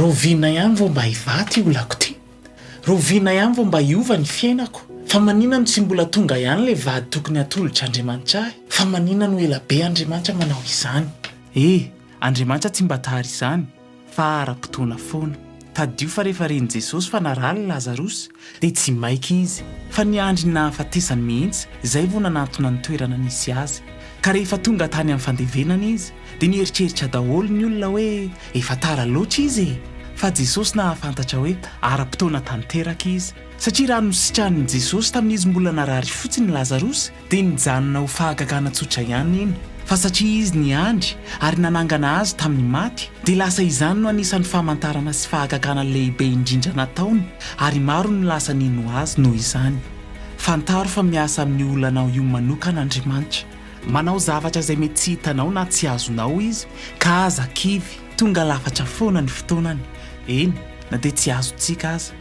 Rahoviana ihany vao mba hivaty olako ty. Rahoviana ihany vao mba hiova ny fiainako. Fa manina no tsy mbola tonga ihany le vady tokony atolotr'Andriamanitra ahy. Fa manina no ela be Andriamanitra manao izany. Andriamanitra tsy mba tahary izany, fa ara-potoana foana. Tadio fa rehefa ren'i Jesosy fa narary Lazarosy dia tsy maika izy, fa niandry ny nahafatesany mihitsy, izay vao nanantona ny toerana nisy azy. Ka rehefa tonga tany amin'ny fandevenana izy dia nieritreritra daholo ny olona hoe efa tara loatra izy. Fa Jesosy nahafantatra hoe ara-potoana tanteraka izy, satria raha nositrahan'i Jesosy tamin'izy mbola narary fotsiny Lazarosy dia nijanona ho fahagagana tsotra ihany iny. Fa satria izy niandry ary nanangana azy tamin'ny maty dia lasa izany no anisan'ny famantarana sy fahagagana lehibe indrindra nataony, ary maro ny lasa nino azy noho izany. Fantaro fa miasa amin'ny olonanao io manokana Andriamanitra. Manao zavatra izay mety tsy hitanao na tsy azonao izy, ka aza kivy tonga lafatra foana ny fotoanany. Eny, na dia tsy azontsika aza.